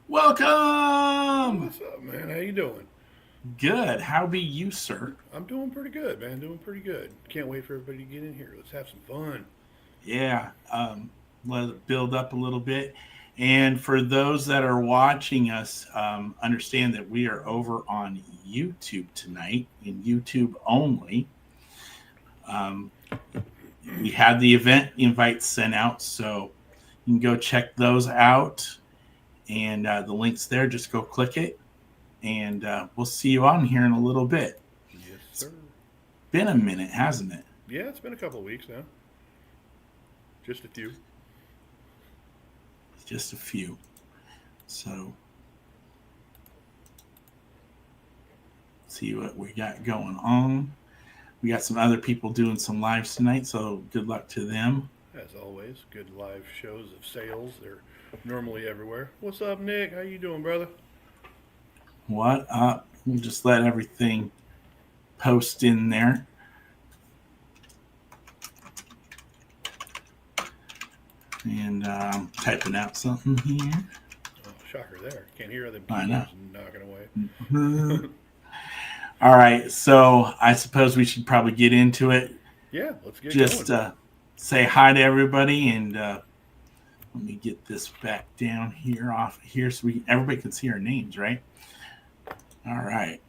Welcome. What's up, man? How you doing? Good. How be you, sir? I'm doing pretty good, man. Doing pretty good. Can't wait for everybody to get in here. Let's have some fun. Yeah. Let it build up a little bit. And for those that are watching us, understand that we are over on YouTube tonight, in YouTube only. Um, we had the event invites sent out, so you can go check those out. And the link's there. Just go click it, and we'll see you on here in a little bit. Yes, It's sir. been a minute, hasn't it? Yeah, it's been a couple of weeks now. Just a few. Just a few. So, see what we got going on. We got some other people doing some lives tonight, so good luck to them. As always, good live shows of sales. They're normally everywhere. What's up, Nick? How you doing, brother? What up? We'll just let everything post in there. And typing out something here. Oh, shocker there. Can't hear them I know. keyboards knocking away. All right, so I suppose we should probably get into it. Yeah, let's get Just going. say hi to everybody, and let me get this back down here off here so everybody can see our names, right? All right.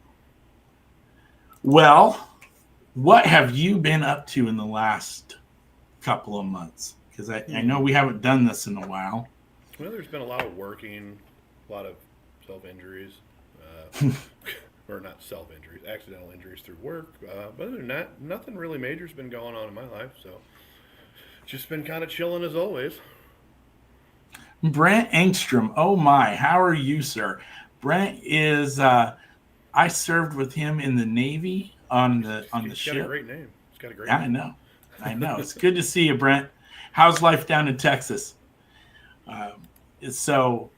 Well, what have you been up to in the last couple of months? Because I know we haven't done this in a while. Well, there's been a lot of working, a lot of self injuries. Or not self injuries, accidental injuries through work. But other than that, nothing really major's been going on in my life. So just been kind of chilling as always. Brent Engstrom. Oh my, how are you, sir? Brent is. I served with him in the Navy on the He's got a ship. great name. He's got a great Yeah, I name. know. I know. It's good to see you, Brent. How's life down in Texas? So,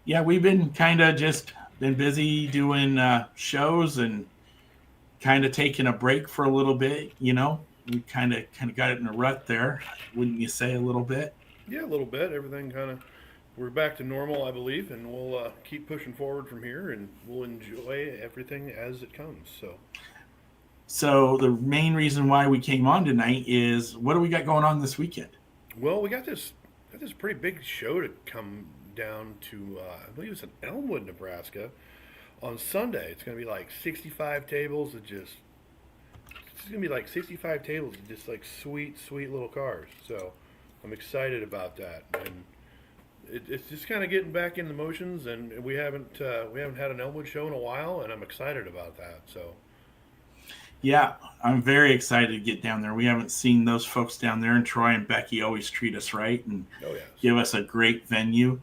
yeah, we've been kind of just been busy doing shows and kind of taking a break for a little bit. We kind of got it in a rut there, wouldn't you say a little bit? Yeah, a little bit. Everything kind of we're back to normal, I believe, and we'll keep pushing forward from here, and we'll enjoy everything as it comes. So, So the main reason why we came on tonight is what do we got going on this weekend? well, we got this pretty big show to come down to. I believe it's in Elmwood, Nebraska, on Sunday. It's going to be like 65 tables of just. It's going to be like 65 tables of just like sweet, sweet little cars. So, I'm excited about that, and it's just kind of getting back in the motions, and we haven't had an Elmwood show in a while, and I'm excited about that. So Yeah, I'm very excited to get down there. We haven't seen those folks down there, and Troy and Becky always treat us right and oh yes, give us a great venue.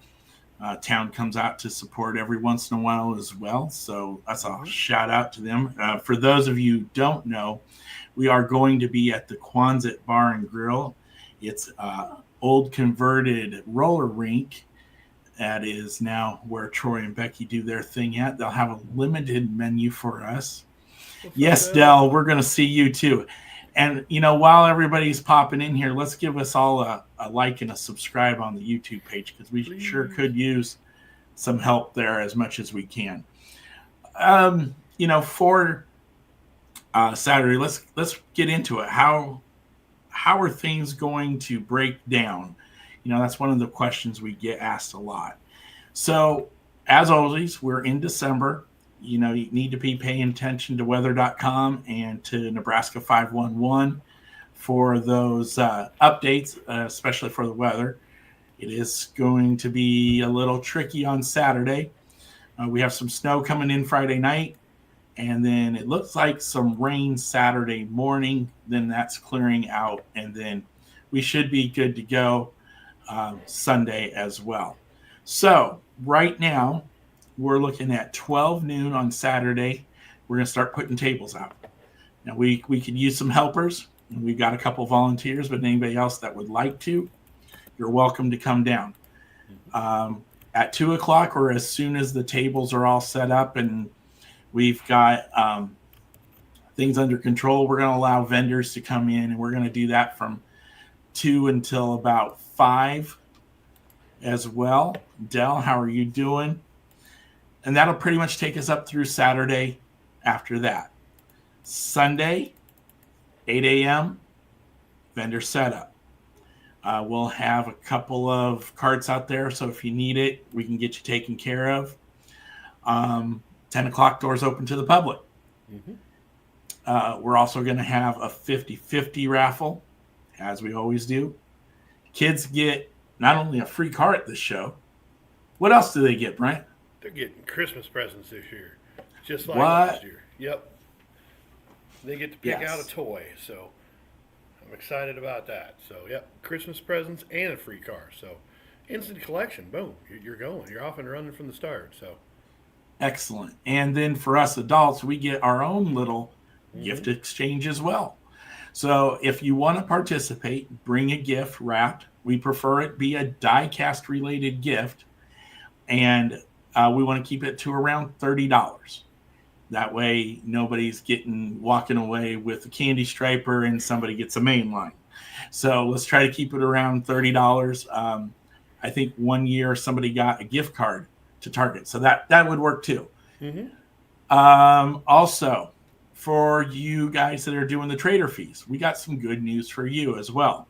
Town comes out to support every once in a while as well. So that's a hmm shout out to them. For those of you who don't know, we are going to be at the Quonset Bar and Grill. It's old converted roller rink that is now where Troy and Becky do their thing at. They'll have a limited menu for us. what's up, Yes, Dell? Dell, we're going to see you too. And, while everybody's popping in here, let's give us all a like and a subscribe on the YouTube page because we sure Please. could use some help there as much as we can. For Saturday, let's get into it. How are things going to break down? That's one of the questions we get asked a lot. So, as always, we're in December. You need to be paying attention to weather.com and to Nebraska 511 for those updates, especially for the weather. It is going to be a little tricky on Saturday. We have some snow coming in Friday night, and then it looks like some rain Saturday morning. Then that's clearing out, and then we should be good to go Sunday as well. So, right now, we're looking at 12 noon on Saturday. We're going to start putting tables out. Now, we could use some helpers. We've got a couple volunteers, but anybody else that would like to, you're welcome to come down. At 2 o'clock, or as soon as the tables are all set up and we've got things under control, we're going to allow vendors to come in, and we're going to do that from 2 until about 5 as well. Dell, how are you doing? And that'll pretty much take us up through Saturday after that. Sunday, 8 a.m., vendor setup. We'll have a couple of carts out there, so if you need it, we can get you taken care of. 10 o'clock doors open to the public. We're also going to have a 50-50 raffle, as we always do. Kids get not only a free car at this show. What else do they get, Brent? They're getting Christmas presents this year, just like What? last year. Yep. They get to pick Yes. out a toy, so I'm excited about that. So, yep, Christmas presents and a free car. So, instant collection, boom, you're going. You're off and running from the start. So, Excellent. And then for us adults, we get our own little gift exchange as well. So if you want to participate, bring a gift wrapped. We prefer it be a diecast related gift. And we want to keep it to around $30. That way nobody's walking away with a candy striper and somebody gets a main line. So let's try to keep it around $30. I think one year somebody got a gift card to Target. So that would work too. Also, for you guys that are doing the trader fees, we got some good news for you as well.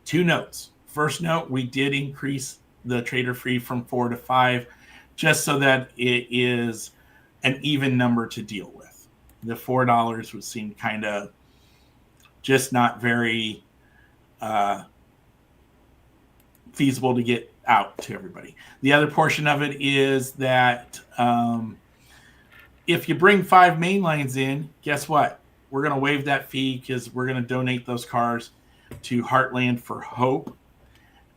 2 notes. First note, we did increase the trader fee from 4 to 5, just so that it is an even number to deal with. The $4 would seem kind of just not very feasible to get out to everybody. The other portion of it is that if you bring 5 main lines in, guess what? We're going to waive that fee because we're going to donate those cars to Heartland for Hope,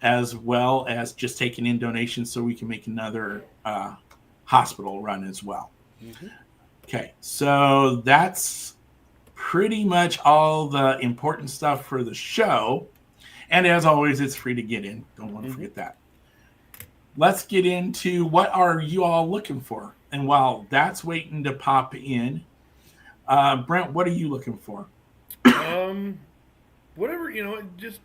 as well as just taking in donations so we can make another hospital run as well. Okay, so that's pretty much all the important stuff for the show. And as always, it's free to get in. Don't want to forget that. Let's get into what are you all looking for. And while that's waiting to pop in, Brent, what are you looking for? Whatever, just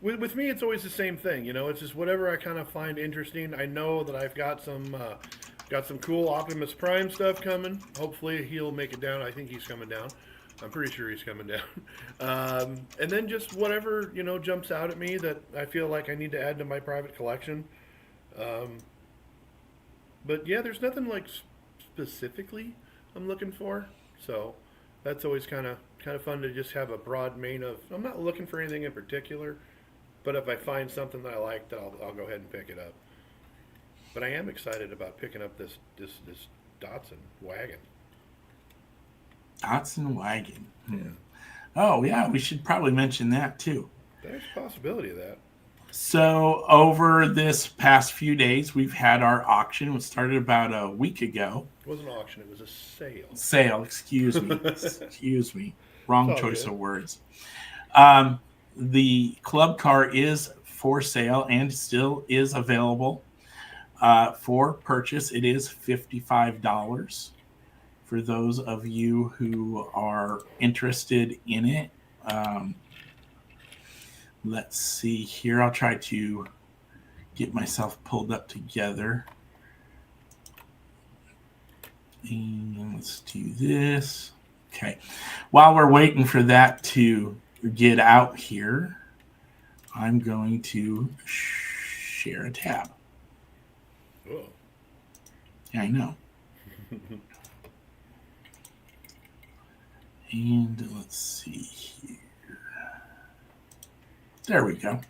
with me, it's always the same thing. It's just whatever I kind of find interesting. I know that I've got some cool Optimus Prime stuff coming. Hopefully he'll make it down. I think he's coming down. I'm pretty sure he's coming down. And then just whatever, jumps out at me that I feel like I need to add to my private collection. But yeah, there's nothing like specifically I'm looking for. So that's always kind of fun to just have a broad main of, I'm not looking for anything in particular, but if I find something that I like, then I'll go ahead and pick it up. But I am excited about picking up this Datsun wagon. Datsun wagon. Yeah. Oh yeah, we should probably mention that too. There's a possibility of that. So over this past few days, we've had our auction. It started about a week ago. It wasn't an auction, it was a sale. Sale, excuse me. Excuse me. Wrong choice of words. The club car is for sale and still is available for purchase. It is $55 for those of you who are interested in it. Let's see here. I'll try to get myself pulled up together. And let's do this. Okay. While we're waiting for that to get out here, I'm going to share a tab. Oh. Yeah, I know. And let's see here. There we go.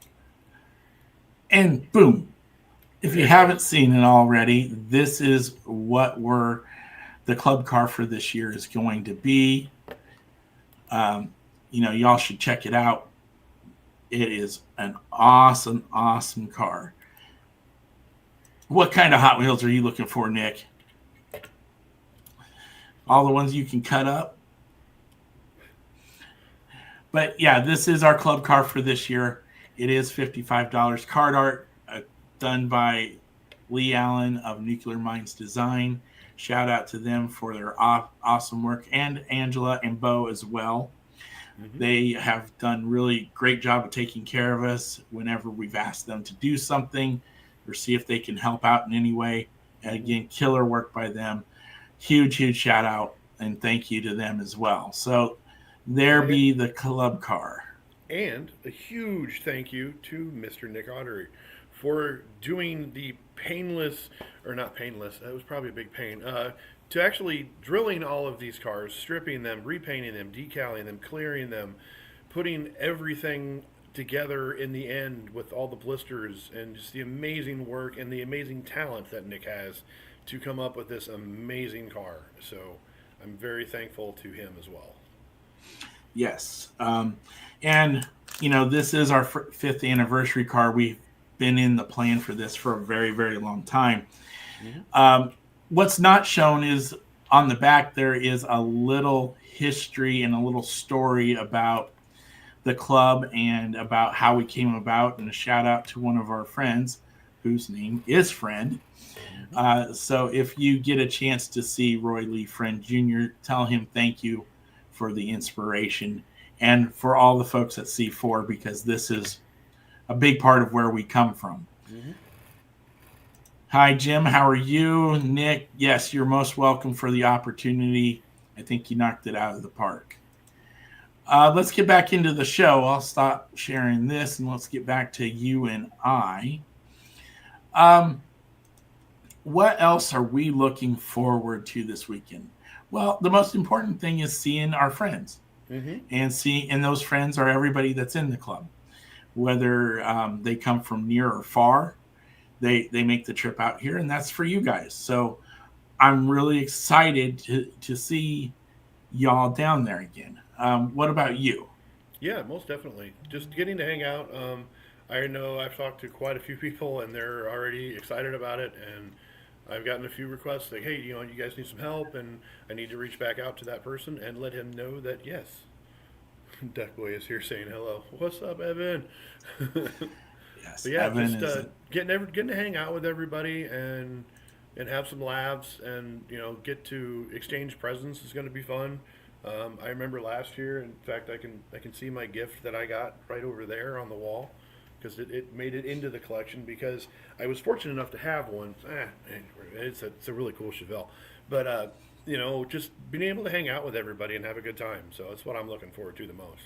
And boom. If you haven't seen it already, this is what the club car for this year is going to be. Y'all should check it out. It is an awesome, awesome car. What kind of Hot Wheels are you looking for, Nick? All the ones you can cut up? But yeah, this is our club car for this year. It is $55. Card art done by Lee Allen of Nuclear Minds Design. Shout out to them for their awesome work, and Angela and Bo as well. They have done really great job of taking care of us whenever we've asked them to do something or see if they can help out in any way. Again, killer work by them. Huge shout out and thank you to them as well. So there be the club car. And a huge thank you to Mr. Nick Ottery for doing the painless, or not painless, that was probably a big pain, to actually drilling all of these cars, stripping them, repainting them, decaling them, clearing them, putting everything together in the end with all the blisters, and just the amazing work and the amazing talent that Nick has to come up with this amazing car. So I'm very thankful to him as well. Yes. And, this is our fifth anniversary car. We've been in the plan for this for a very, very long time. Mm-hmm. What's not shown is on the back, there is a little history and a little story about the club and about how we came about, and a shout out to one of our friends whose name is Friend. So if you get a chance to see Roy Lee Friend Jr., tell him thank you for the inspiration and for all the folks at C4, because this is a big part of where we come from. Mm-hmm. Hi, Jim. How are you? Nick, yes, you're most welcome for the opportunity. I think you knocked it out of the park. Let's get back into the show. I'll stop sharing this and let's get back to you and I. What else are we looking forward to this weekend? Well, the most important thing is seeing our friends. Mm-hmm. And those friends are everybody that's in the club, whether they come from near or far. They make the trip out here, and that's for you guys. So I'm really excited to see y'all down there again. What about you? Yeah, most definitely. Just getting to hang out. I know I've talked to quite a few people, and they're already excited about it. And I've gotten a few requests like, hey, you guys need some help, and I need to reach back out to that person and let him know that, yes, Duckboy is here saying hello. What's up, Evan? Yes, but yeah, Evan just getting to hang out with everybody and have some laughs, and get to exchange presents is going to be fun. I remember last year, in fact, I can see my gift that I got right over there on the wall, because it made it into the collection, because I was fortunate enough to have one. It's a really cool Chevelle, but just being able to hang out with everybody and have a good time. So that's what I'm looking forward to the most.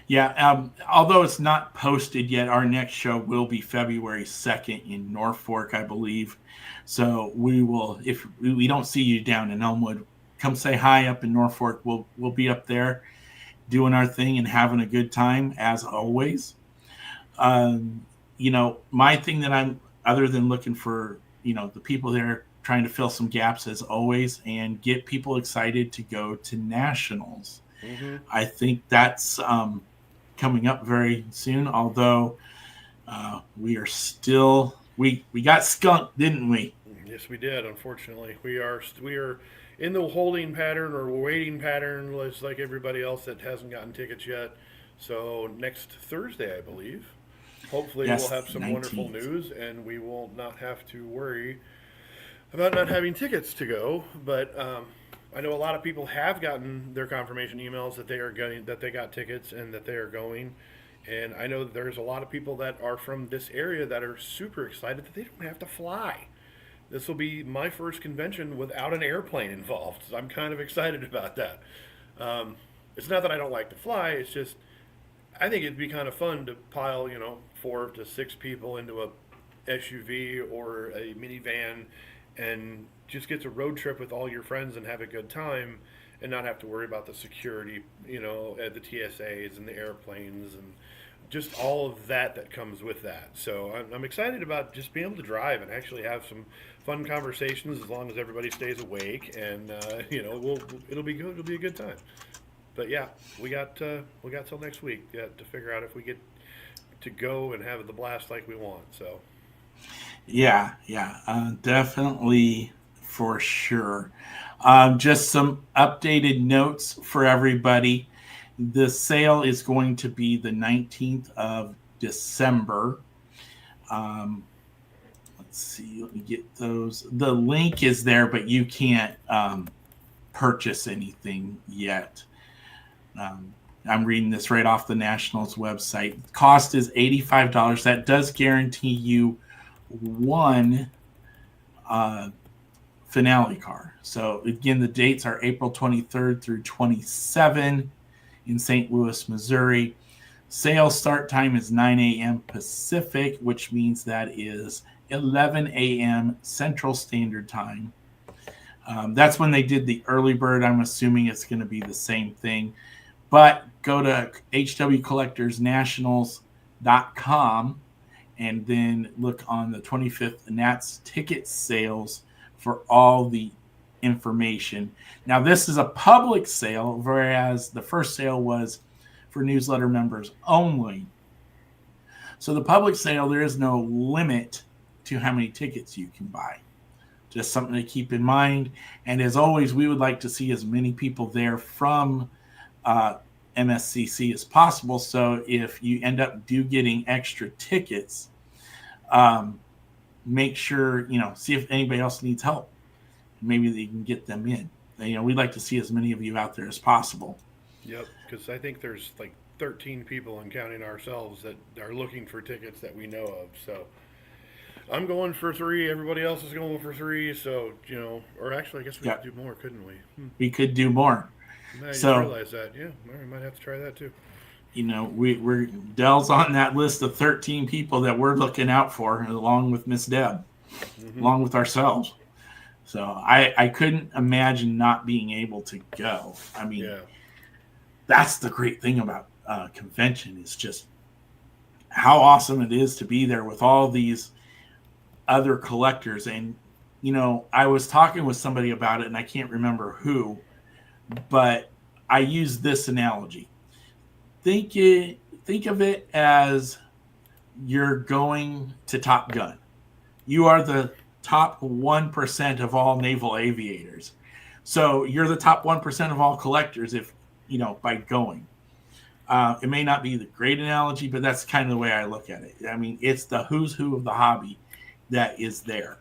Yeah, although it's not posted yet, our next show will be February 2nd in Norfolk, I believe. So we will, if we don't see you down in Elmwood, come say hi up in Norfolk. We'll be up there doing our thing and having a good time as always. My thing that I'm, other than looking for, the people there, trying to fill some gaps as always and get people excited to go to nationals. Mm-hmm. I think that's coming up very soon, although we are still, we got skunked, didn't we? Yes, we did. Unfortunately, we are in the holding pattern or waiting pattern, like everybody else that hasn't gotten tickets yet. So next Thursday, I believe, hopefully we'll have some 19th. Wonderful news, and we will not have to worry about not having tickets to go. But I know a lot of people have gotten their confirmation emails that they got tickets and that they are going. And I know that there's a lot of people that are from this area that are super excited that they don't have to fly. This will be my first convention without an airplane involved. So I'm kind of excited about that. It's not that I don't like to fly. It's just I think it'd be kind of fun to pile, 4 to 6 people into a SUV or a minivan and just get to road trip with all your friends and have a good time and not have to worry about the security, at the TSAs and the airplanes and just all of that comes with that. So I'm excited about just being able to drive and actually have some fun conversations as long as everybody stays awake, and it'll be good. It'll be a good time. But yeah, we got till next week to figure out if we get to go and have the blast like we want. So yeah, definitely for sure. Just some updated notes for everybody. The sale is going to be the 19th of December. Let's see. Let me get those. The link is there, but you can't purchase anything yet. I'm reading this right off the Nationals website. Cost is $85. That does guarantee you one uh, finale car. So again, the dates are April 23rd through 27 in St. Louis, Missouri. Sales start time is 9 a.m. Pacific, which means that is 11 a.m. Central Standard Time. That's when they did the early bird. I'm assuming it's going to be the same thing. But go to hwcollectorsnationals.com and then look on the 25th Nats ticket sales for all the information. Now, this is a public sale, whereas the first sale was for newsletter members only. So the public sale, there is no limit to how many tickets you can buy. Just something to keep in mind. And as always, we would like to see as many people there from MSCC as possible. So if you end up getting extra tickets, make sure, see if anybody else needs help. Maybe they can get them in. We'd like to see as many of you out there as possible. Yep, because I think there's like 13 people, and counting ourselves, that are looking for tickets that we know of. So I'm going for 3. Everybody else is going for 3. So, or actually, I guess we could do more, couldn't we? We could do more. I just realized that. Yeah, we might have to try that too. We're Dell's on that list of 13 people that we're looking out for, along with Miss Deb, along with ourselves. So I couldn't imagine not being able to go. I mean, that's the great thing about convention, is just how awesome it is to be there with all these other collectors. And, I was talking with somebody about it, and I can't remember who, but I use this analogy. Think of it as you're going to Top Gun. You are the top 1% of all naval aviators. So you're the top 1% of all collectors by going. It may not be the great analogy, but that's kind of the way I look at it. I mean, it's the who's who of the hobby that is there.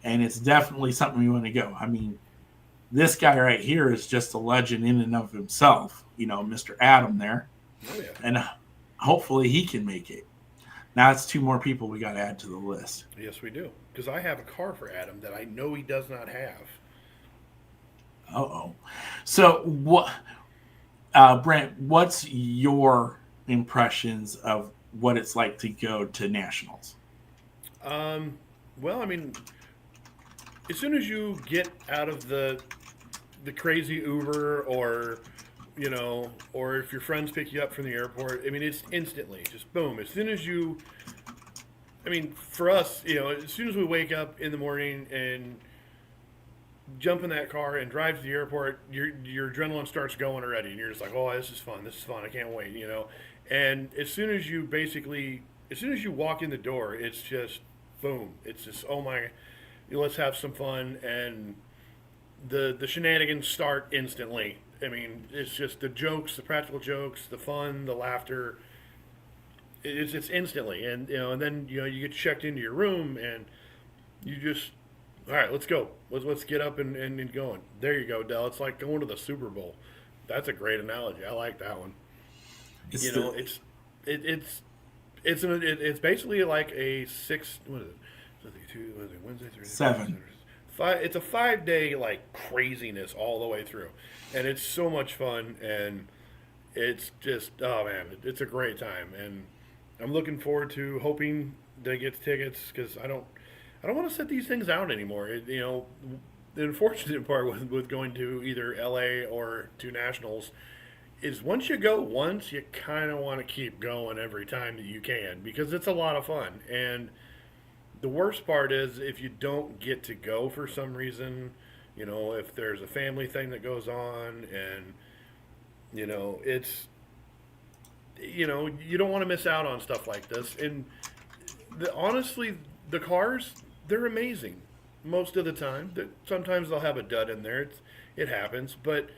And it's definitely something we want to go. I mean, this guy right here is just a legend in and of himself, Mr. Adam there. Oh, yeah. And hopefully he can make it. Now it's 2 more people we got to add to the list. Yes, we do. Because I have a car for Adam that I know he does not have. Uh-oh. So, Brent, what's your impressions of what it's like to go to nationals? Well, I mean, as soon as you get out of the crazy Uber, or or if your friends pick you up from the airport, I mean, it's instantly just boom. As soon as you, I mean, for us, as soon as we wake up in the morning and jump in that car and drive to the airport, your adrenaline starts going already, and you're just like, oh, this is fun, I can't wait, And as soon as you walk in the door, it's just boom. It's just, oh my, let's have some fun, and the shenanigans start instantly. I mean, it's just the jokes, the practical jokes, the fun, the laughter. It's instantly, and and then you get checked into your room, and you just, all right, let's go. Let's get up and going. There you go, Del. It's like going to the Super Bowl. That's a great analogy. I like that one. It's basically like a 6. What is it? Wednesday, Thursday, 7. 5. It's a 5-day like craziness all the way through, and it's so much fun, and it's just, oh man, it's a great time, and I'm looking forward to hoping to get tickets, because I don't want to set these things out anymore. The unfortunate part with going to either LA or to nationals is once you go once, you kind of want to keep going every time that you can, because it's a lot of fun. And the worst part is if you don't get to go for some reason, if there's a family thing that goes on, and it's, you don't want to miss out on stuff like this. And honestly, the cars, they're amazing most of the time. Sometimes they'll have a dud in there. It happens, but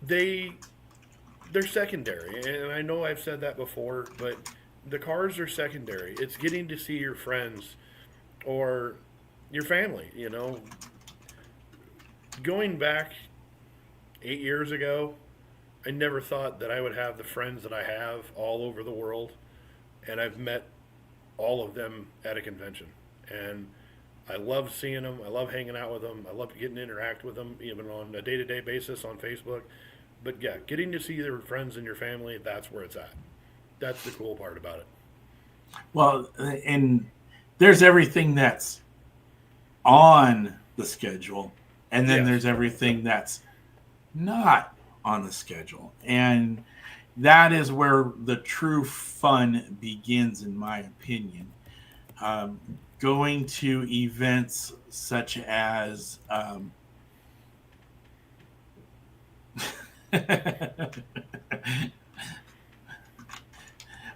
they're secondary. And I know I've said that before, but the cars are secondary. It's getting to see your friends or your family, Going back 8 years ago, I never thought that I would have the friends that I have all over the world, and I've met all of them at a convention. And I love seeing them. I love hanging out with them. I love getting to interact with them, even on a day-to-day basis on Facebook. But yeah, getting to see their friends and your family, that's where it's at. That's the cool part about it. Well, and there's everything that's on the schedule, and then Yes. there's everything that's not on the schedule. And that is where the true fun begins, in my opinion. Um, Going to events such as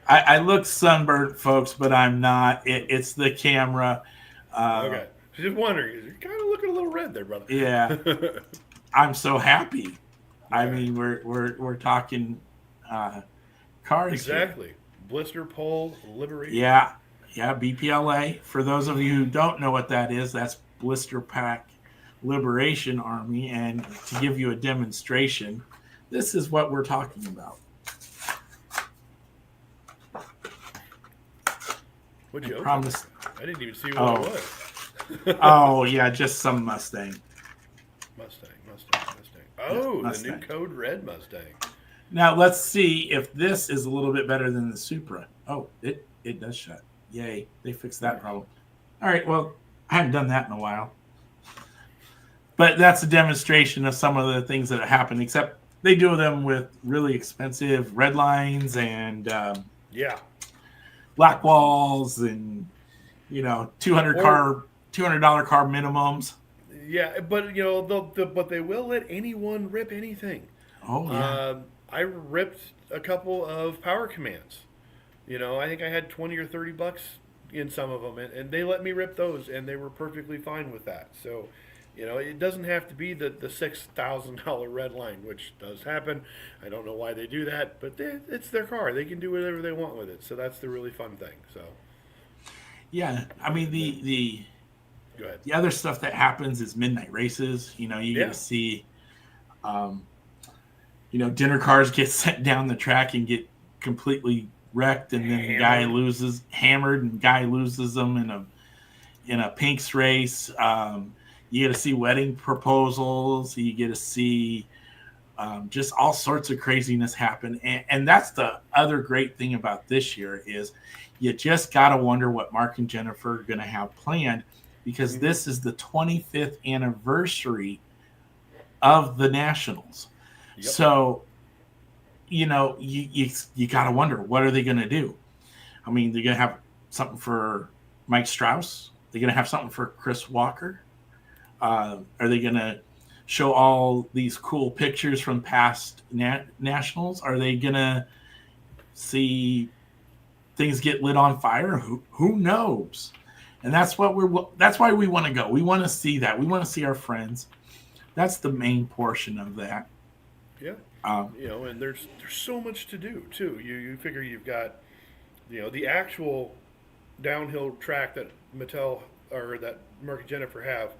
I look sunburnt, folks, but I'm not. It's the camera. Okay. Just wondering, you're kind of looking a little red there, brother. Yeah, I'm so happy. I Okay. mean, we're talking cars. Exactly. Here. Blister pole liberation. Yeah, yeah. BPLA. For those of you who don't know what that is, that's Blister Pack Liberation Army. And to give you a demonstration, this is what we're talking about. What'd you open? Promise. I didn't even see what it was. Oh yeah, just some Mustang. Mustang. Oh, Yeah, Mustang. the new Code Red Mustang. Now let's see if this is a little bit better than the Supra. Oh, it does shut. Yay, they fixed that problem. All right, well, I haven't done that in a while. But that's a demonstration of some of the things that happen, except they do them with really expensive red lines and Yeah. black walls and, $200 car minimums. Yeah, but you know, but they will let anyone rip anything. Oh, yeah. I ripped a couple of power commands. I think I had 20 or 30 bucks in some of them, and they let me rip those, and they were perfectly fine with that. So, it doesn't have to be the $6,000 red line, which does happen. I don't know why they do that, but it's their car. They can do whatever they want with it. So that's the really fun thing. So, Yeah, I mean, the go ahead. the other stuff that happens is midnight races. You Yeah. get to see, dinner cars get sent down the track and get completely wrecked, and then the guy loses, hammered, and guy loses them in a Pinks race. You get to see wedding proposals. You get to see just all sorts of craziness happen, and that's the other great thing about this year is you just got to wonder what Mark and Jennifer are going to have planned, because this is the 25th anniversary of the Nationals. Yep. So, you got to wonder, what are they going to do? I mean, they're going to have something for Mike Strauss. They're going to have something for Chris Walker. Are they going to show all these cool pictures from past Nationals? Are they going to see things get lit on fire? Who knows? And that's why we want to go. We want to see that. We want to see our friends. That's the main portion of that. Yeah. And there's so much to do too. You figure you've got, the actual downhill track that Mattel or that Mark and Jennifer have.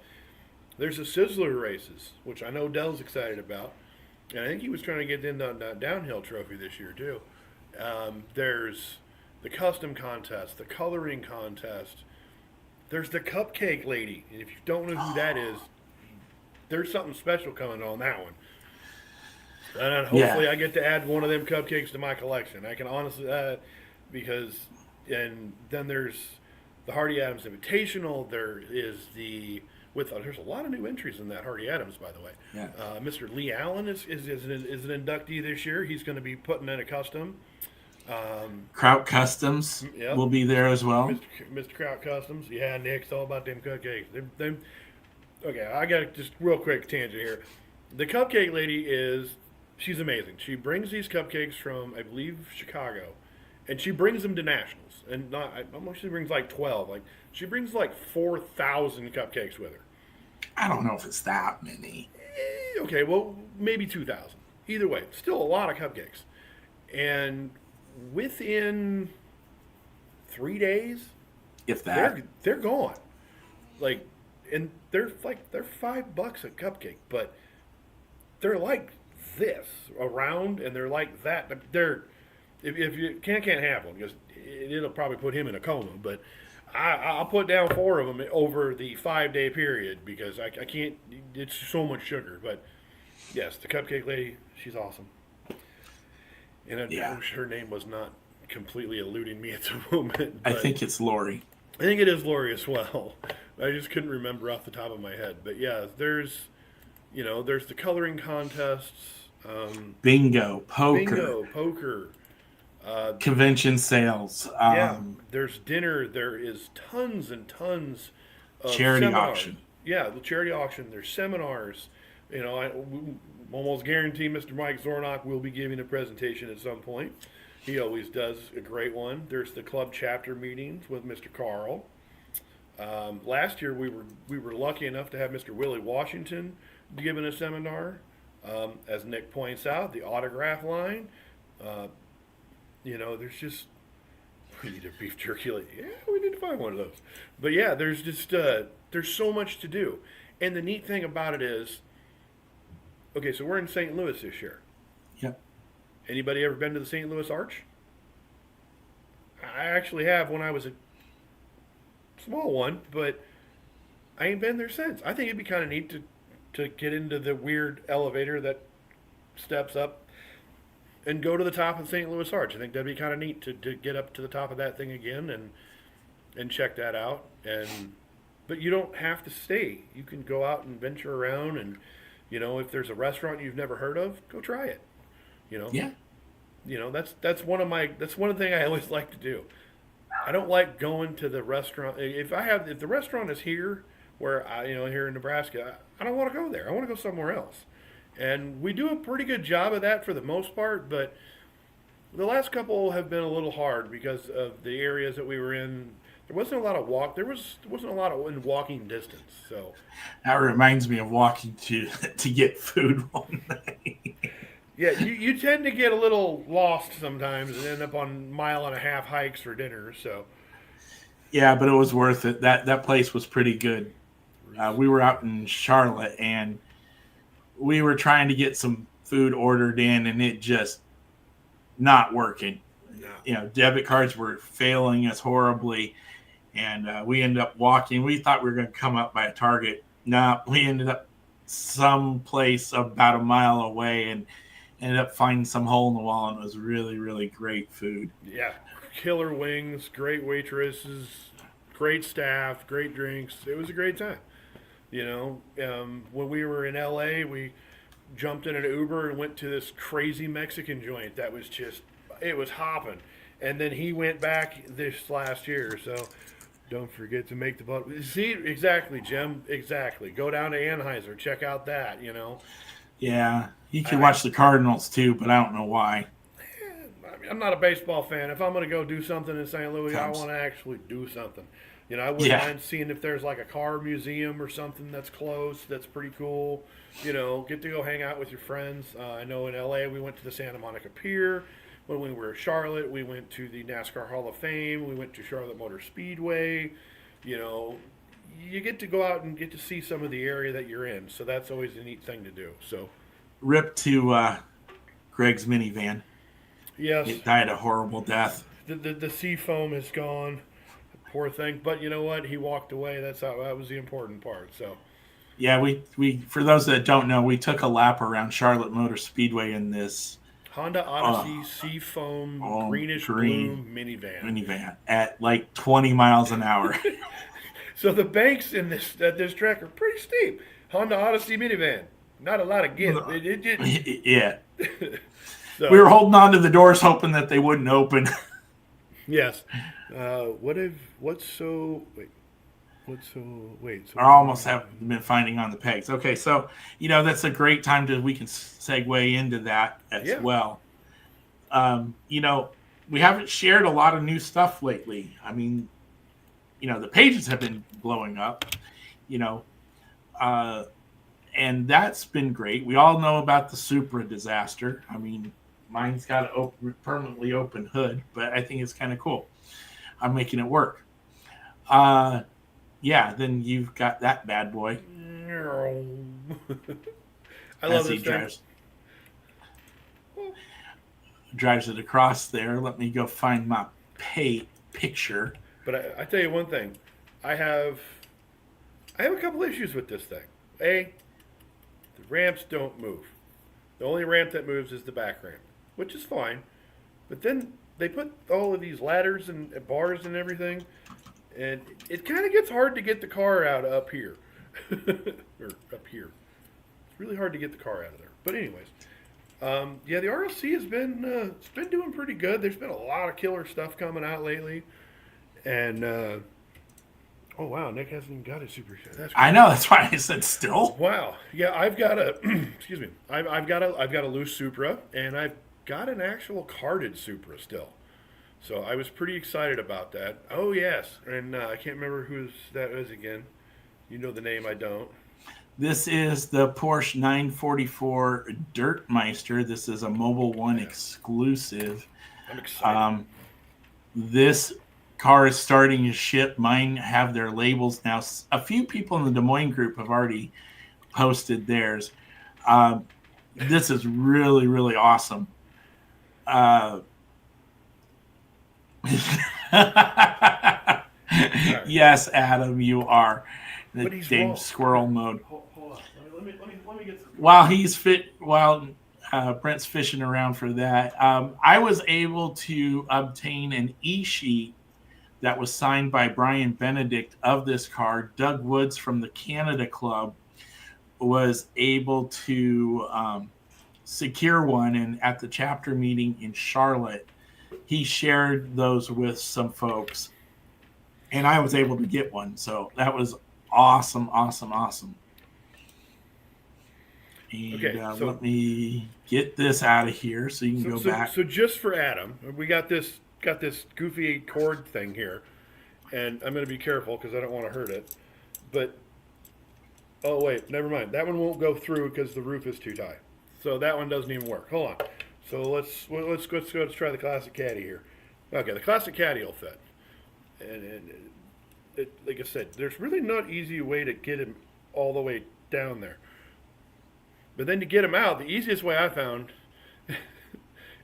There's the Sizzler races, which I know Dell's excited about, and I think he was trying to get in on that downhill trophy this year too. There's the custom contest, the coloring contest. There's the cupcake lady, and if you don't know who that is, there's something special coming on that one. And hopefully I get to add one of them cupcakes to my collection. I can honestly, and then there's the Hardy Adams Invitational. There is there's a lot of new entries in that Hardy Adams, by the way. Yeah. Mr. Lee Allen is an inductee this year. He's going to be putting in a custom. Kraut Customs will be there as well. Mr. Kraut Customs. Yeah, Nick, it's all about them cupcakes. Okay, I got just real quick tangent here. The cupcake lady she's amazing. She brings these cupcakes from, I believe, Chicago, and she brings them to Nationals. And she brings like 12. Like, she brings like 4,000 cupcakes with her. I don't know if it's that many. Okay, well, maybe 2,000. Either way, still a lot of cupcakes. And within 3 days, if that, they're gone. Like, and they're $5 a cupcake, but they're like this around, and they're like that. They're if you can't have one, because it'll probably put him in a coma. But I'll put down 4 of them over the 5-day period because I can't. It's so much sugar. But yes, the cupcake lady, she's awesome. And I Yeah, wish her name was not completely eluding me at the moment. I But think it's Lori. I think it is Lori as well. I just couldn't remember off the top of my head. But yeah, there's the coloring contests, Bingo, poker, bingo, poker. Uh, convention sales, yeah, there's dinner. There is tons and tons of charity seminars. auction. Yeah, the charity auction. There's seminars. I almost guarantee Mr. Mike Zornock will be giving a presentation at some point. He always does a great one. There's the club chapter meetings with Mr. Carl. Last year we were lucky enough to have Mr. Willie Washington giving a seminar. As Nick points out, the autograph line. Uh, there's just we need a beef jerky. Yeah, we need to find one of those. But yeah, there's just there's so much to do, and the neat thing about it is, okay, so we're in St. Louis this year. Yep. Anybody ever been to the St. Louis Arch? I actually have when I was a small one, but I ain't been there since. I think it'd be kind of neat to get into the weird elevator that steps up and go to the top of the St. Louis Arch. I think that'd be kind of neat to get up to the top of that thing again and check that out. But you don't have to stay. You can go out and venture around, and if there's a restaurant you've never heard of, go try it. You know, Yeah. that's one of the thing I always like to do. I don't like going to the restaurant if the restaurant is here where here in Nebraska. I don't want to go there. I want to go somewhere else. And we do a pretty good job of that for the most part, but the last couple have been a little hard because of the areas that we were in. There wasn't a lot of walk. Wasn't a lot of in walking distance. So That reminds me of walking to to get food one night. yeah, you tend to get a little lost sometimes and end up on 1.5 mile hikes for dinner. So Yeah, but it was worth it. That place was pretty good. We were out in Charlotte, and we were trying to get some food ordered in, and it just not working. no, Debit cards were failing us horribly, and we ended up walking. We thought we were going to come up by a Target. No, we ended up someplace about a mile away, and ended up finding some hole in the wall, and it was really, really great food. yeah, killer wings, great waitresses, great staff, great drinks. It was a great time. When we were in LA, we jumped in an Uber and went to this crazy Mexican joint that was it was hopping. And then he went back this last year, so don't forget to make the butt. See, exactly, Jim, exactly. Go down to Anheuser, check out that, Yeah, you can I, watch the Cardinals too, but I don't know why. I'm not a baseball fan. If I'm going to go do something in St. Louis, I Cubs. want to actually do something. I wouldn't Yeah, mind seeing if there's like a car museum or something that's close. That's pretty cool. Get to go hang out with your friends. I know in LA we went to the Santa Monica Pier. When we were in Charlotte, we went to the NASCAR Hall of Fame. We went to Charlotte Motor Speedway. You get to go out and get to see some of the area that you're in. So that's always a neat thing to do. So, rip to Greg's minivan. yes, It died a horrible death. the sea foam is gone. Poor thing. But you know what? He walked away. That was the important part. So, Yeah, we for those that don't know, we took a lap around Charlotte Motor Speedway in this Honda Odyssey Seafoam greenish blue green minivan. minivan at like 20 miles an hour. So the banks in this track are pretty steep. Honda Odyssey minivan, not a lot of give. Yeah, So we were holding on to the doors, hoping that they wouldn't open. yes. What's so wait? What's so wait? So Or almost have been finding on the pegs. Okay, so that's a great time we can segue into that as Yeah. well. We haven't shared a lot of new stuff lately. I mean, the pages have been blowing up, and that's been great. We all know about the Supra disaster. I mean, mine's got a permanently open hood, but I think it's kind of cool. I'm making it work. Yeah, then you've got that bad boy. I love as he this thing. drives it across there. Let me go find my picture. But I tell you one thing, I have a couple issues with this thing. A, the ramps don't move. The only ramp that moves is the back ramp, which is fine. But then they put all of these ladders and bars and everything, and it kind of gets hard to get the car out up here. Or up here. It's really hard to get the car out of there. But anyways, yeah, the RLC has been it's been doing pretty good. There's been a lot of killer stuff coming out lately, and oh wow, Nick hasn't even got a super show. That's I know, that's why I said still. wow. Yeah, I've got a excuse me. I've got a loose Supra, and I've got an actual carded Supra still. So I was pretty excited about that. Oh yes, and I can't remember who that is again. You know the name, I don't. This is the Porsche 944 Dirtmeister. This is a Mobile One exclusive. I'm excited. This car is starting to ship. Mine have their labels now. A few people in the Des Moines group have already posted theirs. This is really, really awesome. Yes, Adam, you are. The But he's dang wrong. squirrel mode. Hold on. Let me get some. While Brent's fishing around for that, I was able to obtain an e-sheet that was signed by Brian Benedict of this car. Doug Woods from the Canada Club was able to secure one, and at the chapter meeting in Charlotte, he shared those with some folks, and I was able to get one. So that was awesome. And Okay, so- let me get this out of here so you can go back. So just for Adam, we got this goofy cord thing here, and I'm going to be careful because I don't want to hurt it. But oh wait, never mind. That one won't go through because the roof is too tight. So that one doesn't even work. Hold on. So let's try the Classic Caddy here. Okay, the Classic Caddy will fit, and like I said, there's really not easy way to get him all the way down there. But then to get them out, the easiest way I found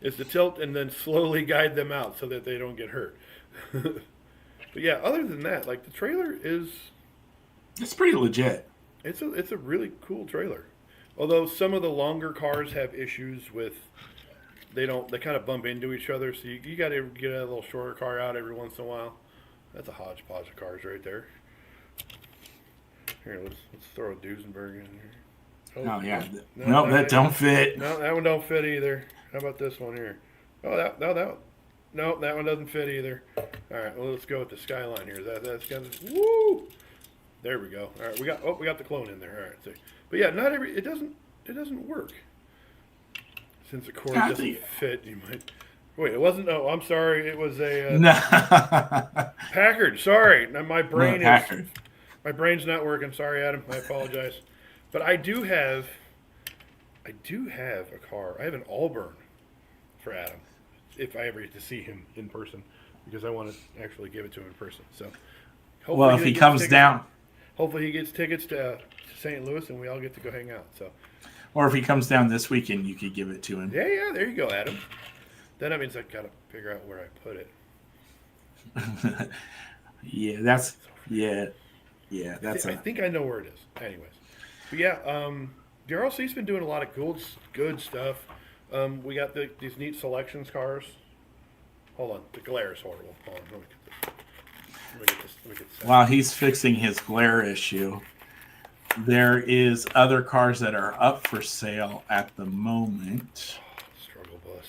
is to tilt and then slowly guide them out so that they don't get hurt. But yeah, other than that, like the trailer is, It's pretty legit. it's a really cool trailer. Although some of the longer cars have issues with they kind of bump into each other, so you got to get a little shorter car out every once in a while. That's a hodgepodge of cars right there. Here, let's throw a Duesenberg in here. Oh yeah. No, that don't fit. No, that one don't fit either. How about this one here? Oh, that one doesn't fit either. All right, well let's go with the Skyline here. That's got this. Woo! There we go. All right, we got the clone in there. All right, see. But yeah, not every it doesn't work. Since the cord doesn't fit, you might. Wait, it wasn't. Oh, I'm sorry. It was a Packard. Sorry, now my brain Packard. my brain's not working. Sorry, Adam. I apologize. But I do have a car. I have an Allburn for Adam, if I ever get to see him in person, because I want to actually give it to him in person. So, Well, if he comes down, hopefully he gets tickets to St. Louis, and we all get to go hang out. So, or if he comes down this weekend, you could give it to him. yeah, there you go, Adam. Then that means I gotta figure out where I put it. Yeah, that's. I think I know where it is. Anyways, but yeah, the RLC's been doing a lot of good stuff. We got these neat selections cars. Hold on, the glare is horrible. Hold on, let me get this. While he's fixing his glare issue, there is other cars that are up for sale at the moment. Struggle bus.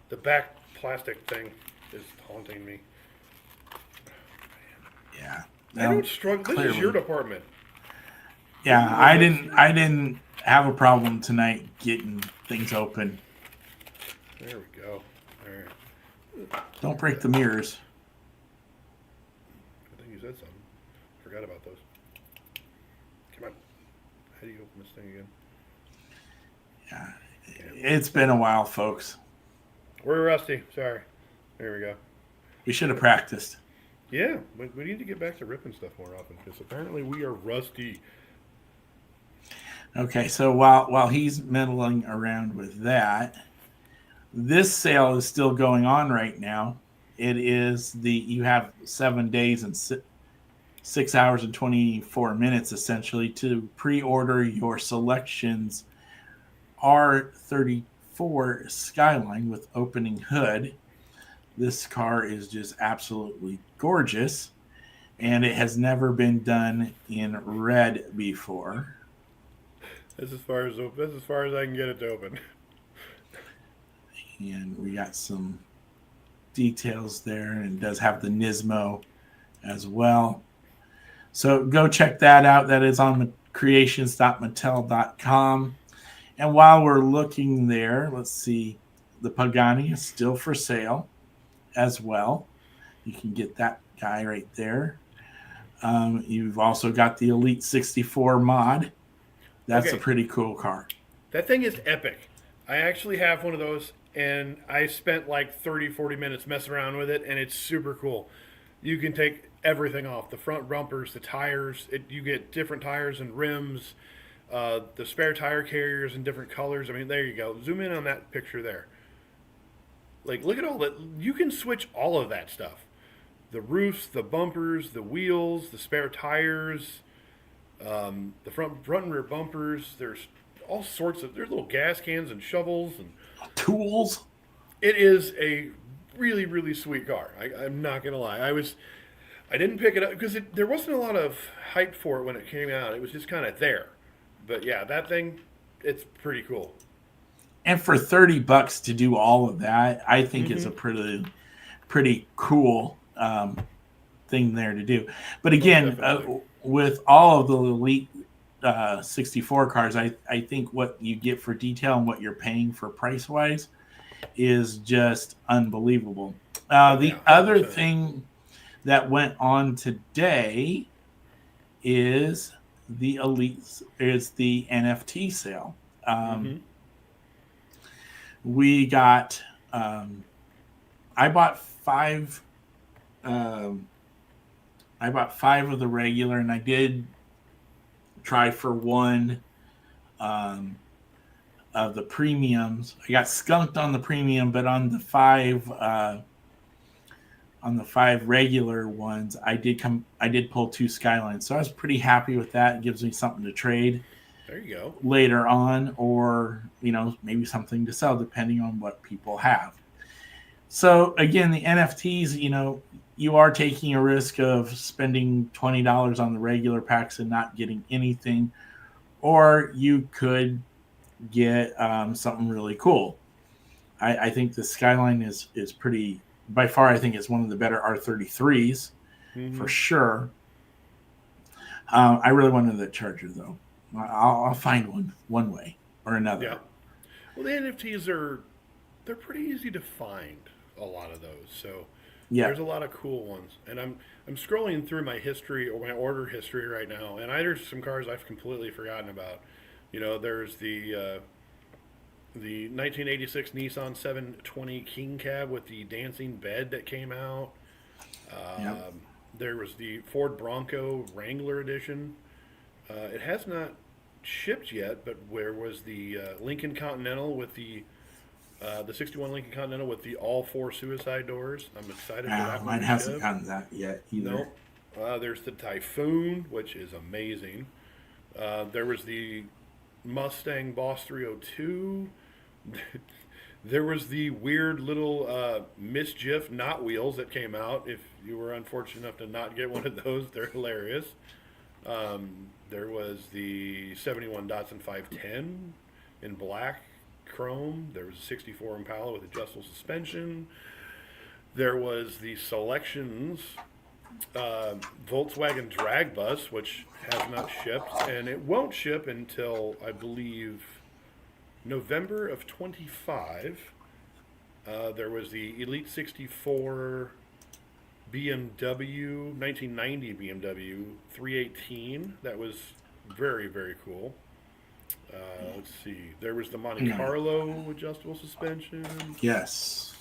The back plastic thing is haunting me. Yeah. I don't struggle. This is your department. Yeah, I didn't have a problem tonight getting things open. There we go. All right. Don't break the mirrors. I think you said something. Forgot about those. Come on. How do you open this thing again? Yeah. It's been a while, folks. We're rusty. Sorry. There we go. We should have practiced. Yeah, we need to get back to ripping stuff more often because apparently we are rusty. Okay, so while he's meddling around with that, this sale is still going on right now. you have 7 days and 6 hours and 24 minutes essentially to pre-order your selections R34 Skyline with opening hood. This car is just absolutely gorgeous, and it has never been done in red before. That's as far as I can get it to open. And we got some details there, and it does have the Nismo as well. So go check that out. That is on creations.mattel.com. And while we're looking there, let's see, the Pagani is still for sale as well. You can get that guy right there. You've also got the Elite 64 mod. That's a pretty cool car. That thing is epic. I actually have one of those, and I spent like 30, 40 minutes messing around with it, and it's super cool. You can take everything off. The front bumpers, the tires. You get different tires and rims. The spare tire carriers in different colors. I mean, there you go. Zoom in on that picture there. Like, look at all that. You can switch all of that stuff. The roofs, the bumpers, the wheels, the spare tires, the front and rear bumpers. There's all sorts of. There's little gas cans and shovels and tools. It is a really, really sweet car. I'm not gonna lie. I didn't pick it up because there wasn't a lot of hype for it when it came out. It was just kind of there. But yeah, that thing, it's pretty cool. And for $30 to do all of that, I think is a pretty cool thing there to do. But again, with all of the Elite 64 cars, I think what you get for detail and what you're paying for price-wise is just unbelievable. The other thing that went on today is the NFT sale. We got I bought five of the regular, and I did try for one of the premiums. I got skunked on the premium, but on the five regular ones, I did pull 2 Skylines. So I was pretty happy with that. It gives me something to trade. There you go. Later on, or maybe something to sell depending on what people have. So again, the NFTs, you are taking a risk of spending $20 on the regular packs and not getting anything, or you could get something really cool. I think the Skyline is pretty, by far, I think it's one of the better R33s for sure. I really wanted the Charger though. I'll find one way or another. Yeah. Well, the NFTs they're pretty easy to find. A lot of those, so there's a lot of cool ones. And I'm scrolling through my history or my order history right now, and there's some cars I've completely forgotten about. There's the 1986 Nissan 720 King Cab with the dancing bed that came out. There was the Ford Bronco Wrangler edition. It has not shipped yet, but where was the Lincoln Continental with the 61 Lincoln Continental with the all 4 suicide doors? I'm excited for that one. Mine hasn't gotten that yet either. No. There's the Typhoon, which is amazing. There was the Mustang Boss 302. There was the weird little Mischief Not Wheels that came out. If you were unfortunate enough to not get one of those, they're hilarious. There was the 71 Datsun 510 in black chrome. There was a 64 Impala with adjustable suspension. There was the Selections Volkswagen Drag Bus, which has not shipped, and it won't ship until, I believe, November of 25. There was the Elite 64 BMW, 1990 BMW 318. That was very, very cool. Let's see. There was the Monte Carlo adjustable suspension. Yes.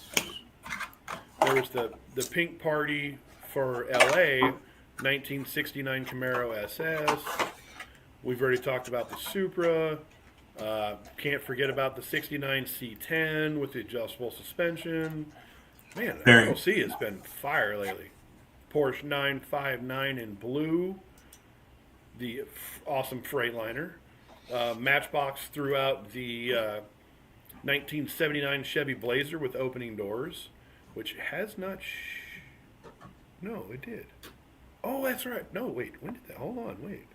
There was the Pink Party for LA 1969 Camaro SS. We've already talked about the Supra. Can't forget about the 69 C10 with the adjustable suspension. Man, the Very. RLC has been fire lately. Porsche 959 in blue, the awesome Freightliner. Matchbox threw out the 1979 Chevy Blazer with opening doors, which has not. No, it did. Oh, that's right. No, wait. When did that? Hold on, wait.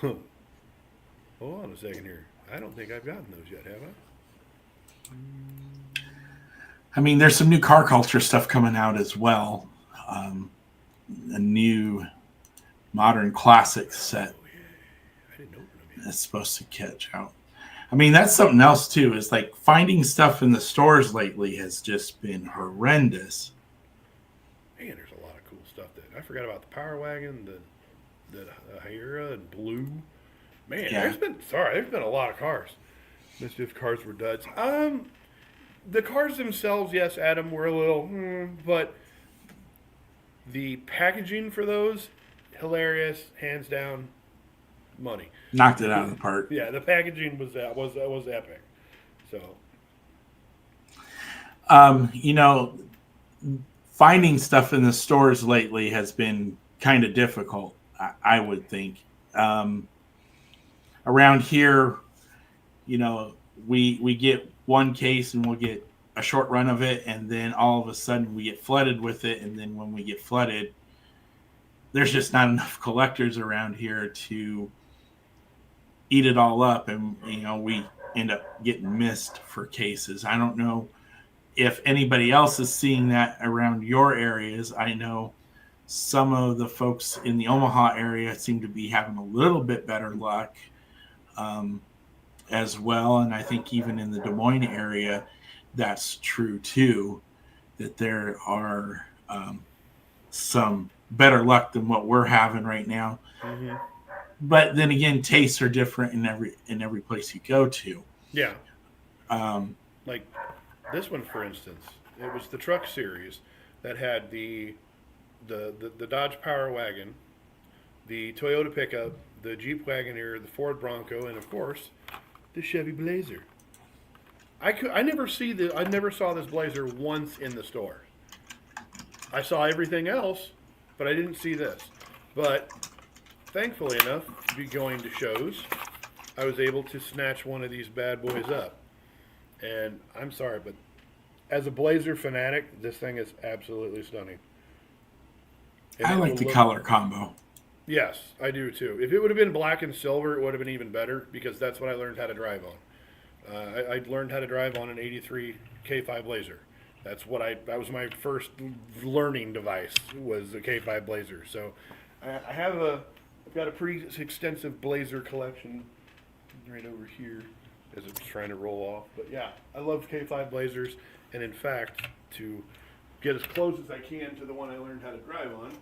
Hold on a second here. I don't think I've gotten those yet, have I? I mean, there's some new car culture stuff coming out as well. A new modern classic set Oh, yeah. I didn't open them yet. that's supposed to catch out. I mean, that's something else too. Is like finding stuff in the stores lately has just been horrendous. Man, there's a lot of cool stuff that I forgot about. The Power Wagon, the Hyera in blue. Man, Yeah. there's been a lot of cars. Let's see if cars were duds. The cars themselves, yes, Adam, were a little, but the packaging for those, hilarious, hands down, money. Knocked it out of the park. Yeah, the packaging was epic. So You know, finding stuff in the stores lately has been kind of difficult, I would think. Around here, you know, we get one case and we'll get a short run of it, and then all of a sudden we get flooded with it, and then when we get flooded, there's just not enough collectors around here to eat it all up, and you know, we end up getting missed for cases. I don't know if anybody else is seeing that around your areas. I know some of the folks in the Omaha area seem to be having a little bit better luck as well. And I think even in the Des Moines area, that's true too, that there are some better luck than what we're having right now. mm-hmm. But then again, tastes are different in every place you go to. Yeah, Um, like this one, for instance, it was the truck series that had the Dodge Power Wagon, the Toyota pickup, the Jeep Wagoneer, the Ford Bronco, and of course, the Chevy Blazer. I never saw this Blazer once in the store. I saw everything else, but I didn't see this. But thankfully enough to be going to shows, I was able to snatch one of these bad boys up. And I'm sorry, but as a Blazer fanatic, this thing is absolutely stunning. And I it like will the look- color combo. Yes, I do too. If it would have been black and silver, it would have been even better because that's what I learned how to drive on. I learned how to drive on an '83 K5 Blazer. That was my first learning device, was a K5 Blazer. So I've got a pretty extensive Blazer collection right over here as it's trying to roll off. But yeah, I love K5 Blazers, and in fact, to get as close as I can to the one I learned how to drive on,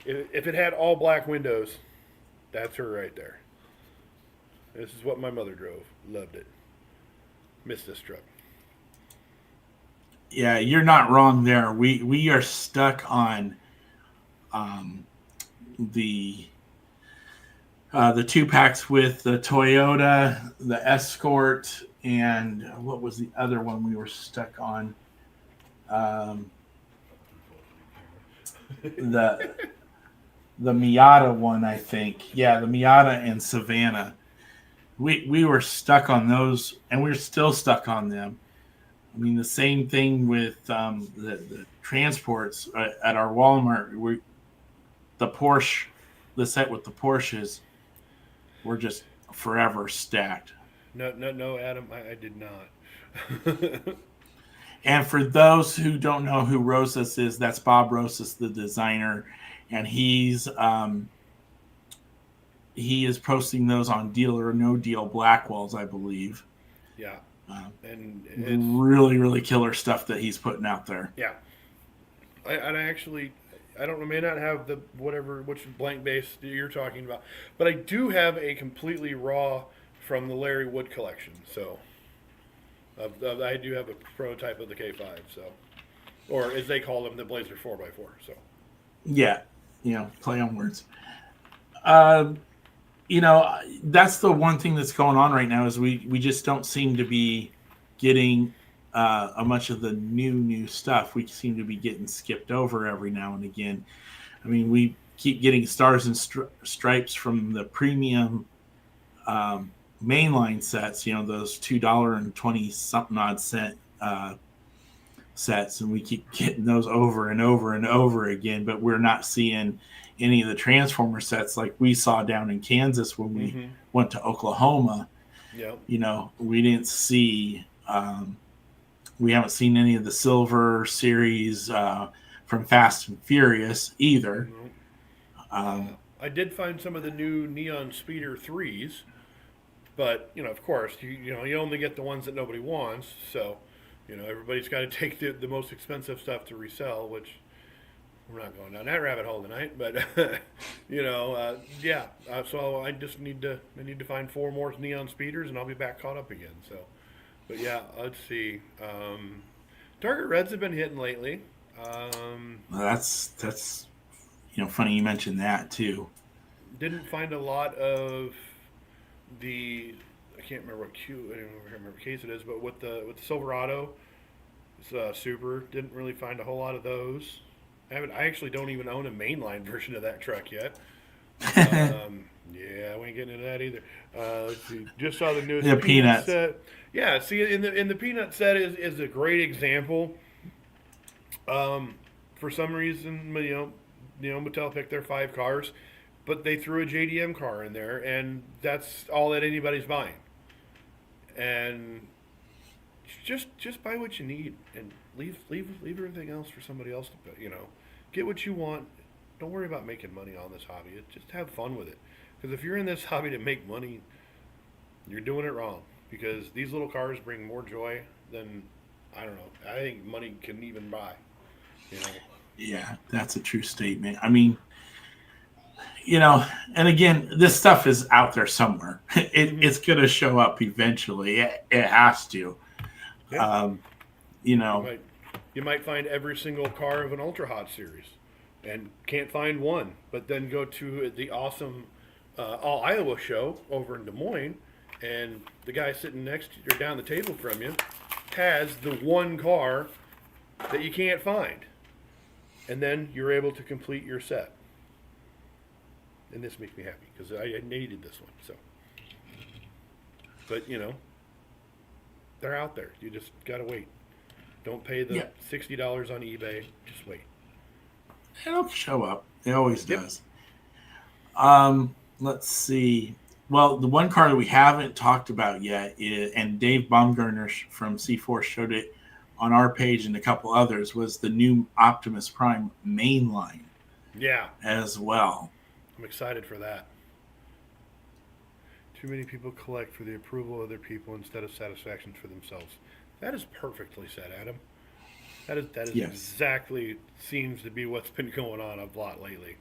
if it had all black windows, that's her right there. This is what my mother drove. Loved it. Missed this truck. Yeah, you're not wrong there. We are stuck on the 2-packs with the Toyota, the Escort, and what was the other one we were stuck on? The Miata one, I think. Yeah, the Miata and Savannah. We were stuck on those, and we're still stuck on them. I mean, the same thing with the transports at our Walmart. The set with the Porsches, were just forever stacked. No, Adam, I did not. And for those who don't know who Rosas is, that's Bob Rosas, the designer, and he is posting those on Deal or No Deal Blackwells, I believe. Yeah, and It's it's really, really killer stuff that he's putting out there. yeah. I don't know, may not have the which blank base you're talking about, but I do have a completely raw from the Larry Wood collection. So, I do have a prototype of the K5. So, or as they call them, the Blazer 4x4. So, Yeah, play on words. That's the one thing that's going on right now is we just don't seem to be getting a much of the new stuff. We seem to be getting skipped over every now and again. I mean, we keep getting stars and stripes from the premium mainline sets. You know, those $2.20 something odd cent sets, and we keep getting those over and over and over again. But we're not seeing any of the Transformer sets like we saw down in Kansas when we went to Oklahoma. Yep. You know, we didn't see. We haven't seen any of the Silver series from Fast and Furious either. I did find some of the new Neon Speeder 3s, but, you know, of course, you only get the ones that nobody wants, so, you know, everybody's got to take the most expensive stuff to resell, which we're not going down that rabbit hole tonight, but, you know, so I need to find 4 more Neon Speeders, and I'll be back caught up again, so. But yeah, let's see. Target Reds have been hitting lately. That's funny you mentioned that too. Didn't find a lot of the I can't remember what case it is, but with the Silverado, it's Super. Didn't really find a whole lot of those. I actually don't even own a mainline version of that truck yet. Yeah, we ain't getting into that either. Let's see. Just saw the newest Peanuts set. Yeah, see, in the Peanut set is a great example. For some reason, Mattel picked their 5 cars, but they threw a JDM car in there, and that's all that anybody's buying. And just buy what you need, and leave everything else for somebody else to pay. You know, get what you want. Don't worry about making money on this hobby. Just have fun with it. Because if you're in this hobby to make money, you're doing it wrong. Because these little cars bring more joy than, I don't know, I think money can even buy. You know? Yeah, that's a true statement. I mean, you know, and again, this stuff is out there somewhere. It's going to show up eventually. It has to. Yeah. You know. You might find every single car of an Ultra Hot series and can't find one, but then go to the awesome All Iowa show over in Des Moines, and the guy sitting next to you or down the table from you has the one car that you can't find. And then you're able to complete your set. And this makes me happy because I needed this one. So, but you know, they're out there. You just gotta wait. Don't pay the $60 on eBay. Just wait. It'll show up. It always does. Let's see. Well, the one car that we haven't talked about yet is, and Dave Baumgartner from C4 showed it on our page and a couple others, was the new Optimus Prime mainline. Yeah. As well. I'm excited for that. Too many people collect for the approval of other people instead of satisfaction for themselves. That is perfectly said, Adam. That is yes. Exactly seems to be what's been going on a lot lately.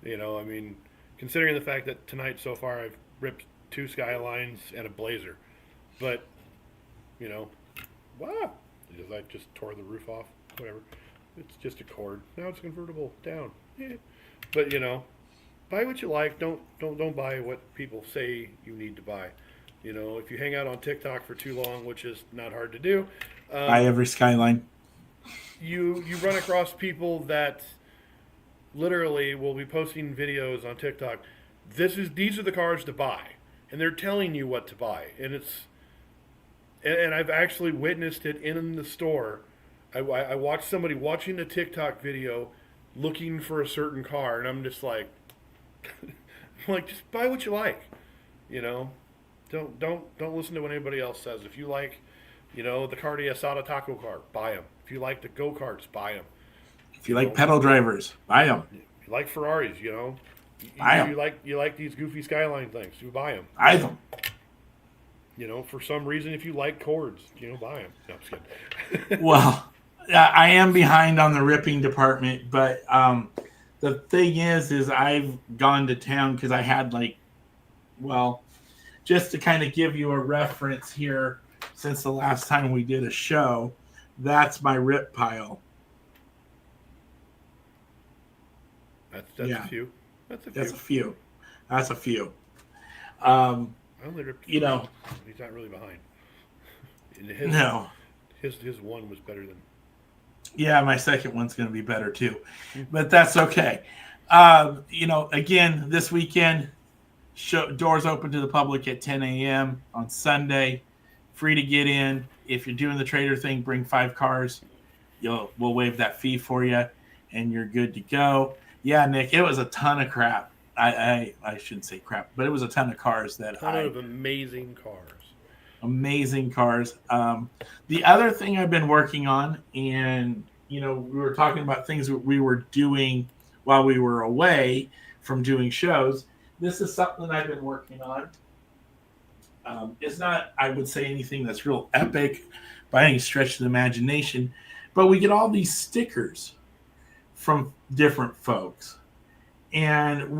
You know, I mean, considering the fact that tonight so far I've ripped 2 Skylines and a Blazer. But, you know, wow. I just tore the roof off. Whatever. It's just a cord. Now it's convertible down. Yeah. But, you know, buy what you like. Don't buy what people say you need to buy. You know, if you hang out on TikTok for too long, which is not hard to do, buy every Skyline. You run across people that literally will be posting videos on TikTok. These are the cars to buy, and they're telling you what to buy, and I've actually witnessed it in the store. I watched somebody watching a TikTok video looking for a certain car, and I'm just like, just buy what you like, you know. Don't listen to what anybody else says. If you like, you know, the Cardi Asada taco car, buy them. If you like the go-karts, buy them. If you like pedal drivers, buy them. If you like Ferraris, you know, buy them. You like these goofy Skyline things, you buy them. Buy them. You know, for some reason, if you like cords, you know, buy them. No, I'm just kidding. Well, I am behind on the ripping department, but the thing is I've gone to town because I had just to kind of give you a reference here, since the last time we did a show, that's my rip pile. That's a few. That's a few. I only ripped. You know, he's not really behind. No. his one was better than. Yeah, my second one's going to be better too, but that's okay. Again, this weekend, doors open to the public at 10 a.m. on Sunday. Free to get in. If you're doing the trader thing, bring 5 cars. We'll waive that fee for you, and you're good to go. Yeah, Nick, it was a ton of crap. I shouldn't say crap, but it was a ton of cars of amazing cars. Amazing cars. The other thing I've been working on, and we were talking about things that we were doing while we were away from doing shows. This is something that I've been working on. It's not, I would say, anything that's real epic by any stretch of the imagination, but we get all these stickers from different folks. And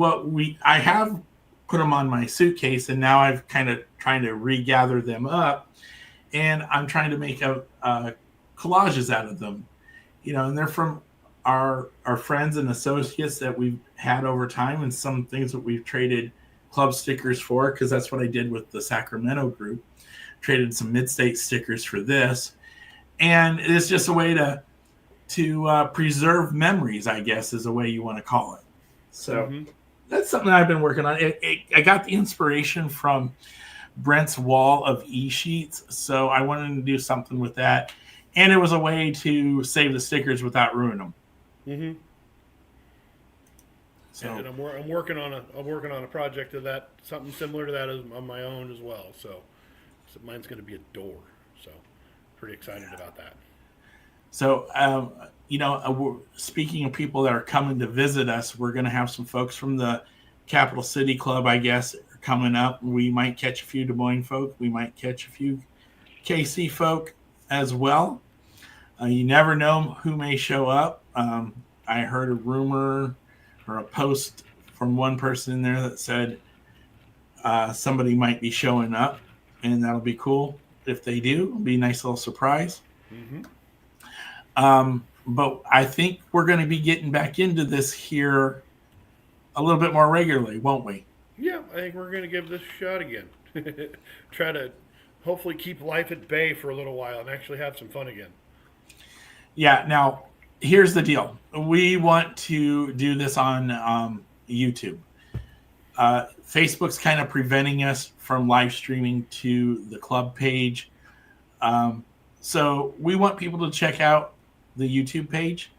I have put them on my suitcase, and now I've kind of trying to regather them up, and I'm trying to make collages out of them, and they're from our friends and associates that we've had over time, and some things that we've traded club stickers for, because that's what I did with the Sacramento group. Traded some mid-state stickers for this, and it's just a way to preserve memories, I guess, is a way you want to call it. So that's something I've been working on. I got the inspiration from Brent's wall of e-sheets, so I wanted to do something with that, and it was a way to save the stickers without ruining them. Mm-hmm. So, and I'm working on a project of that, something similar to that on my own as well. So mine's going to be a door. So pretty excited about that. So speaking of people that are coming to visit us, we're going to have some folks from the Capital City Club, I guess, coming up. We might catch a few Des Moines folk. We might catch a few KC folk as well. You never know who may show up. I heard a rumor or a post from one person in there that said somebody might be showing up, and that'll be cool if they do. It'll be a nice little surprise. Mm-hmm. But I think we're going to be getting back into this here a little bit more regularly, won't we? Yeah, I think we're going to give this a shot again. Try to hopefully keep life at bay for a little while and actually have some fun again. Yeah, now, here's the deal. We want to do this on YouTube. Facebook's kind of preventing us from live streaming to the club page. So we want people to check out the YouTube page.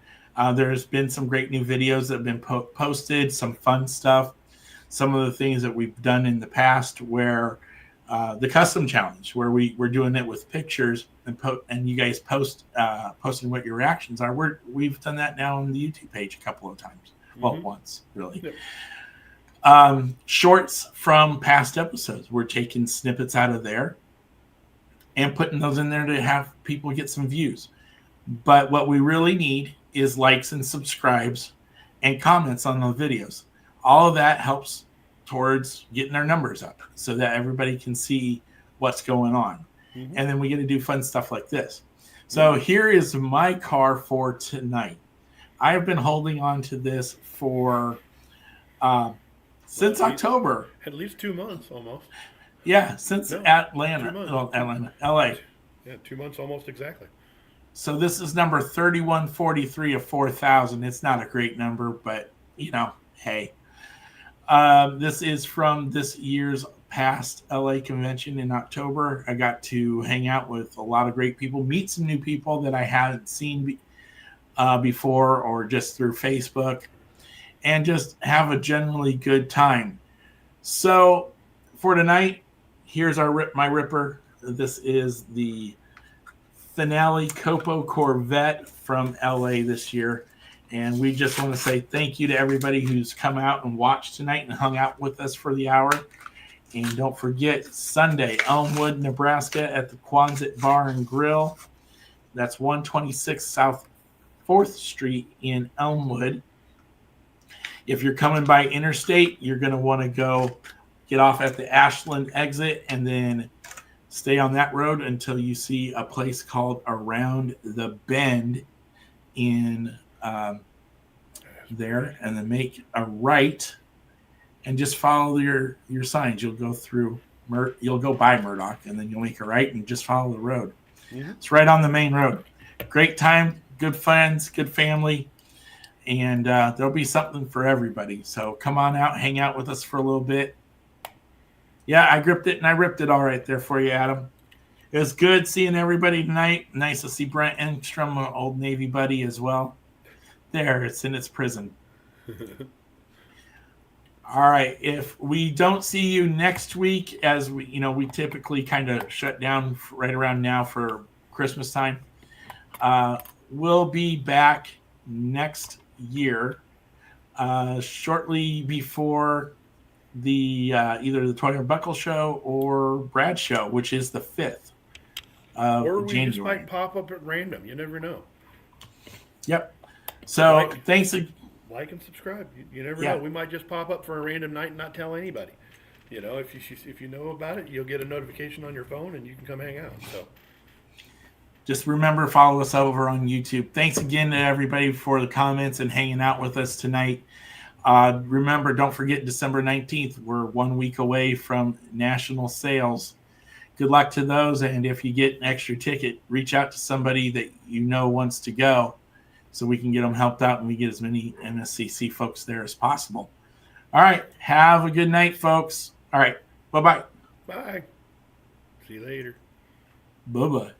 There's been some great new videos that have been posted, some fun stuff, some of the things that we've done in the past where the custom challenge, where we're doing it with pictures and you guys posting what your reactions are. We've done that now on the YouTube page a couple of times. Well, once, really. Yeah. Shorts from past episodes. We're taking snippets out of there and putting those in there to have people get some views. But what we really need is likes and subscribes and comments on those videos. All of that helps towards getting our numbers up so that everybody can see what's going on. Mm-hmm. And then we get to do fun stuff like this. So here is my car for tonight. I have been holding on to this for since October. At least 2 months almost. Yeah, since Atlanta, LA. Yeah, 2 months almost exactly. So this is number 3143 of 4,000. It's not a great number, but, hey. This is from this year's past LA convention in October. I got to hang out with a lot of great people, meet some new people that I hadn't seen before or just through Facebook, and just have a generally good time. So for tonight, here's my Ripper. This is the Finale Copo Corvette from LA this year. And we just want to say thank you to everybody who's come out and watched tonight and hung out with us for the hour. And don't forget, Sunday, Elmwood, Nebraska at the Quonset Bar and Grill. That's 126 South 4th Street in Elmwood. If you're coming by interstate, you're going to want to go get off at the Ashland exit and then stay on that road until you see a place called Around the Bend in there, and then make a right and just follow your signs. You'll go by Murdoch, and then you'll make a right and just follow the road. Mm-hmm. It's right on the main road. Great time, good friends, good family, and there'll be something for everybody. So come on out, hang out with us for a little bit. Yeah, I gripped it and I ripped it all right there for you, Adam. It was good seeing everybody tonight. Nice to see Brent Engstrom, an old Navy buddy, as well. There, it's in its prison. All right. If we don't see you next week, as we typically kind of shut down right around now for Christmas time, we'll be back next year, shortly before the either the Toy Buckle show or Brad show, which is the 5th of Or we January. just might pop up at random. You never know. Yep. So Like, thanks. Like and subscribe. You never Yeah. know. We might just pop up for a random night and not tell anybody. If you know about it, you'll get a notification on your phone and you can come hang out. So Just remember, follow us over on YouTube. Thanks again to everybody for the comments and hanging out with us tonight. Remember, don't forget December 19th. We're 1 week away from national sales. Good luck to those. And if you get an extra ticket, reach out to somebody that you know wants to go so we can get them helped out and we get as many NSCC folks there as possible. All right. Have a good night, folks. All right. Bye-bye. bye. See you later. Bye-bye.